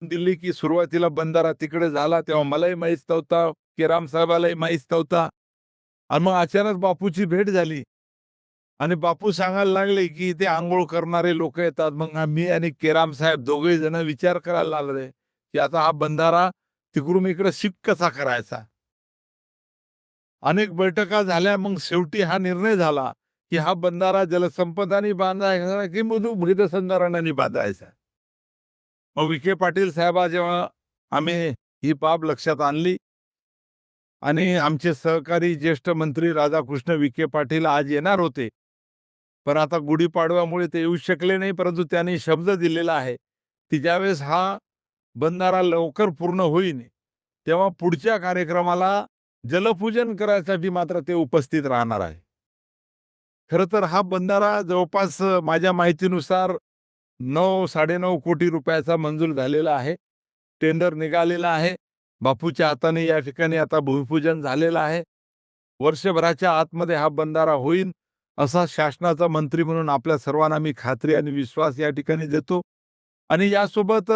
दिली की सुरुवातीला बंधारा तिकडे झाला तेव्हा मलाही माहीत नव्हता, केराम साहेबालाही माहीत नव्हता. आणि मग अचानक बापूची भेट झाली आणि बापू सांगायला लागले, की इथे अंघोळ करणारे लोक येतात. मग मी आणि केराम साहेब दोघे जण विचार करायला लागले, की आता हा बंधारा तिकडून इकडे शिफ्ट कसा करायचा. अनेक बैठका झाल्या. मग शेवटी हा निर्णय झाला, की हा बंधारा जलसंपदाने बांधायचा की मृदसंधारणाने बांधायचा. मग विखे पाटील साहेबा जेव्हा आम्ही ही बाब लक्षात आणली आणि आमचे सहकारी ज्येष्ठ मंत्री राधाकृष्ण विखे पाटील आज येणार होते. पण आता गुढीपाडव्यामुळे ते येऊ शकले नाही, परंतु त्यांनी शब्द दिलेला आहे, की ज्यावेळेस हा बंधारा लवकर पूर्ण होईल, तेव्हा पुढच्या कार्यक्रमाला जलपूजन करायसाठी मात्र ते उपस्थित राहणार आहे. खरं तर हा बंधारा जवळपास माझ्या माहितीनुसार 9-9.5 कोटी रुपयाचा मंजूर झालेला आहे. टेंडर निघालेला आहे. बापूच्या हाताने या ठिकाणी आता भूमिपूजन झालेलं आहे. वर्षभराच्या आतमध्ये हा बंधारा होईल, असा शासनाचा मंत्री म्हणून आपल्या सर्वांना मी खात्री आणि विश्वास या ठिकाणी देतो. आणि यासोबत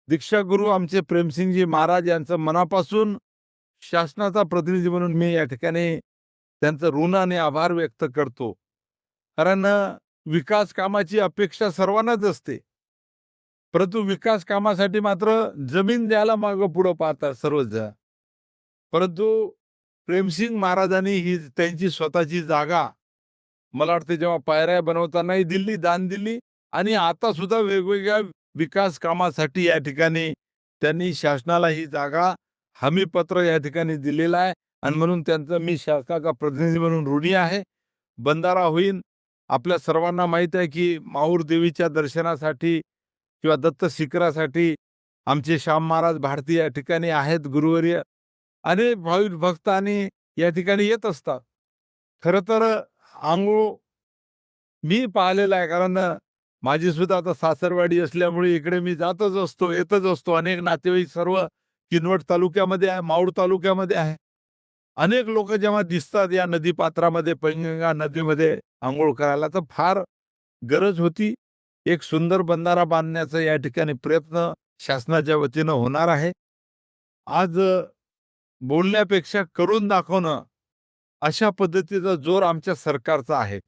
दीक्षागुरु आमचे प्रेमसिंगजी महाराज यांचं मनापासून शासनाचा प्रतिनिधी म्हणून मी या ठिकाणी त्यांचं ऋण आणि आभार व्यक्त करतो. कारण विकास कामाची अपेक्षा सर्वांनाच असते. परंतु विकास कामासाठी मात्र जमीन द्यायला मागं पुढं पाहतात सर्वच जण. परंतु प्रेमसिंग महाराजांनी ही त्यांची स्वतःची जागा मला वाटते जेव्हा पायऱ्या बनवतानाही दिली, दान दिली आणि आता सुद्धा वेगवेगळ्या विकास कामासाठी या ठिकाणी त्यांनी शासनाला ही जागा हमीपत्र या ठिकाणी दिलेलं आहे आणि म्हणून त्यांचं मी शासनाचा प्रतिनिधी म्हणून ऋणी आहे. बंधारा होईल. आपल्या सर्वांना माहीत आहे की माऊर देवीच्या दर्शनासाठी किंवा दत्त शिखरासाठी आमचे श्याम महाराज भारती या ठिकाणी आहेत गुरुवर्य. अनेक भाविक भक्त आणि या ठिकाणी येत असतात. खरं तर अंघोळ मी पाहिलेलं आहे, कारण माझी सुद्धा आता सासरवाडी असल्यामुळे इकडे मी जातच असतो, येतच असतो. अनेक नातेवाईक सर्व किनवट तालुक्यामध्ये आहे, माऊळ तालुक्यामध्ये आहे. अनेक लोक जेव्हा दिसतात या नदीपात्रामध्ये, पैनगंगा नदीमध्ये अंघोळ करायला, तर फार गरज होती. एक सुंदर बंधारा बांधण्याचा या ठिकाणी प्रयत्न शासनाच्या वतीनं होणार आहे. आज बोलण्यापेक्षा करून दाखवणं, अशा पद्धतीचा जोर आमच्या सरकारचा आहे.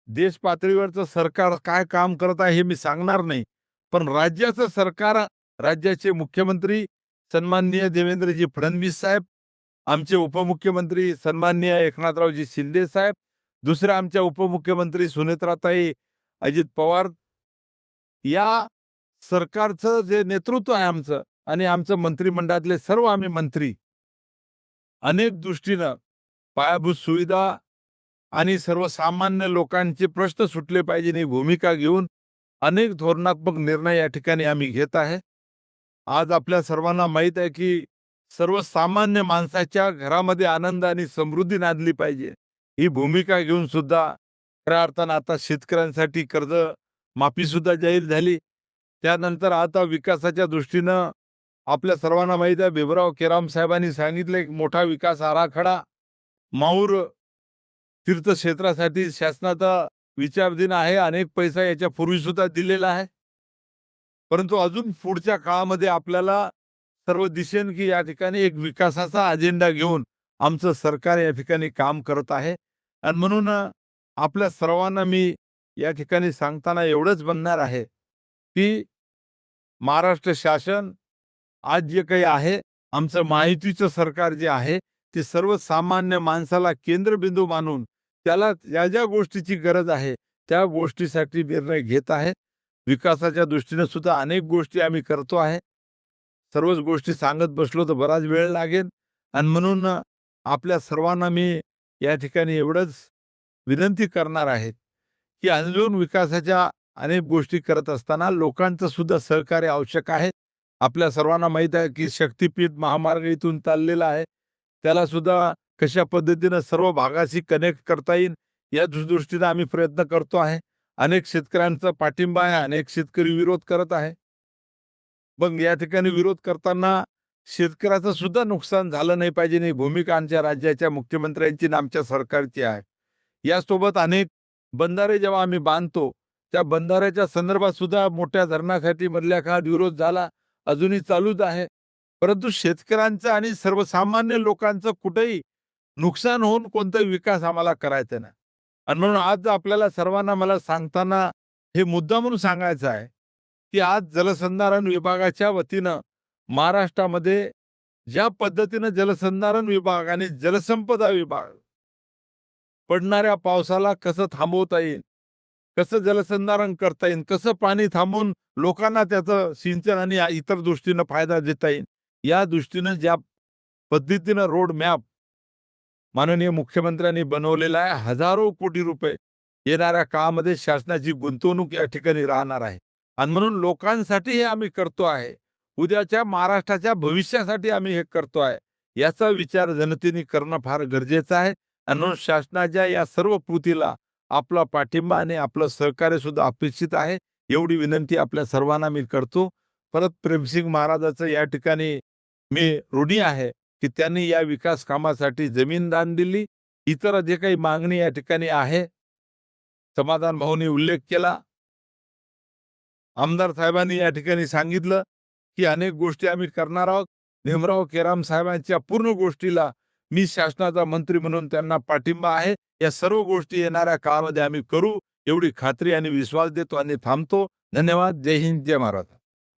देश पातळीवरचं सरकार काय काम करत आहे हे मी सांगणार नाही. पण राज्याचं सरकार, राज्याचे मुख्यमंत्री सन्माननीय देवेंद्रजी फडणवीस साहेब, आमचे उपमुख्यमंत्री सन्माननीय एकनाथरावजी शिंदे साहेब, दुसऱ्या आमच्या उपमुख्यमंत्री सुनेत्राताई अजित पवार, या सरकारचं जे नेतृत्व आहे आमचं आणि आमचं मंत्रिमंडळातले सर्व आम्ही मंत्री अनेक दृष्टीनं पायाभूत सुविधा आणि सर्वसामान्य लोकांचे प्रश्न सुटले पाहिजे ही भूमिका घेऊन अनेक धोरणात्मक निर्णय या ठिकाणी आम्ही घेत आहे. आज आपल्या सर्वांना माहीत आहे की सर्वसामान्य माणसाच्या घरामध्ये आनंद आणि समृद्धी नांदली पाहिजे ही भूमिका घेऊन सुद्धा खऱ्या अर्थानं आता शेतकऱ्यांसाठी कर्ज माफी सुद्धा जाहीर झाली. त्यानंतर आता विकासाच्या दृष्टीनं आपल्या सर्वांना माहीत आहे भिमराव केराम साहेबांनी सांगितलं एक मोठा विकास आराखडा माऊर तीर्थक्षेत्रासाठी शासनाचा विचाराधीन आहे. अनेक पैसा याच्या पूर्वी सुद्धा दिलेला आहे. परंतु अजून पुढच्या काळामध्ये आपल्याला सर्व दिसेल की या ठिकाणी एक विकासाचा अजेंडा घेऊन आमचं सरकार या ठिकाणी काम करत आहे. आणि म्हणून आपल्या सर्वांना मी या ठिकाणी सांगताना एवढंच म्हणणार आहे की महाराष्ट्र शासन आज जे काही आहे, आमचं महायुतीचं सरकार जे आहे, ते सर्वसामान्य माणसाला केंद्रबिंदू मानून त्याला ज्या ज्या गोष्टीची गरज आहे त्या गोष्टीसाठी निर्णय घेत आहे. विकासाच्या दृष्टीने सुद्धा अनेक गोष्टी आम्ही करतो आहे. सर्वच गोष्टी सांगत बसलो तर बराच वेळ लागेल आणि म्हणून आपल्या सर्वांना मी या ठिकाणी एवढंच विनंती करणार आहे की अजून विकासाच्या अनेक गोष्टी करत असताना लोकांचं सुद्धा सहकार्य आवश्यक आहे. आपल्या सर्वांना माहीत आहे की शक्तिपीठ महामार्ग इथून चाललेला आहे. त्याला सुद्धा कशा पद्धतीनं सर्व भागाशी कनेक्ट करता येईल या दृष्टीने आम्ही प्रयत्न करतो आहे. अनेक शेतकऱ्यांचा पाठिंबा आहे, अनेक शेतकरी विरोध करत आहे. मग या ठिकाणी विरोध करताना शेतकऱ्याचं सुद्धा नुकसान झालं नाही पाहिजे ही भूमिका आमच्या राज्याच्या मुख्यमंत्र्यांची आणि आमच्या सरकारची आहे. यासोबत अनेक बंधारे जेव्हा आम्ही बांधतो त्या बंधाऱ्याच्या संदर्भात सुद्धा मोठ्या धरणासाठी मधल्या काळात विरोध झाला, अजूनही चालूच आहे. परंतु शेतकऱ्यांचं आणि सर्वसामान्य लोकांचं कुठेही नुकसान होऊन कोणताही विकास आम्हाला करायचा नाही. आणि म्हणून आज आपल्याला सर्वांना मला सांगताना हे मुद्दा म्हणून सांगायचं आहे, की आज जलसंधारण विभागाच्या वतीनं महाराष्ट्रामध्ये ज्या पद्धतीनं जलसंधारण विभाग आणि जलसंपदा विभाग पडणाऱ्या पावसाला कसं थांबवता येईल, कसं जलसंधारण करता येईल, कसं पाणी थांबवून लोकांना त्याचं सिंचन आणि इतर दृष्टीनं फायदा देता येईल, या दृष्टीनं ज्या पद्धतीनं रोड मॅप माननीय मुख्यमंत्र्यांनी बनवलेला आहे, हजारो कोटी रुपये येणाऱ्या काळामध्ये शासनाची गुंतवणूक या ठिकाणी राहणार आहे. आणि म्हणून लोकांसाठी हे आम्ही करतो आहे. उद्याच्या महाराष्ट्राच्या भविष्यासाठी आम्ही हे करतो आहे. याचा विचार जनतेने करणं फार गरजेचं आहे. आणि म्हणून शासनाच्या या सर्व कृतीला आपला पाठिंबा आणि आपलं सहकार्य सुद्धा अपेक्षित आहे. एवढी विनंती आपल्या सर्वांना मी करतो. परत प्रेमसिंग महाराजाचं या ठिकाणी मी ऋणी आहे, की त्यांनी या विकास कामासाठी जमीन दान दिली. इतर जे काही मागणी या ठिकाणी आहे, समाधान भाऊंनी उल्लेख केला. आमदार साहेबांनी या ठिकाणी सांगितलं, की अनेक गोष्टी आम्ही करणार आहोत. भीमराव केराम साहेबांच्या पूर्ण गोष्टीला मी शासनाचा मंत्री म्हणून त्यांना पाठिंबा आहे. या सर्व गोष्टी येणाऱ्या काळामध्ये आम्ही करू, एवढी खात्री आणि विश्वास देतो आणि थांबतो. धन्यवाद. जय हिंद, जय महाराष्ट्र.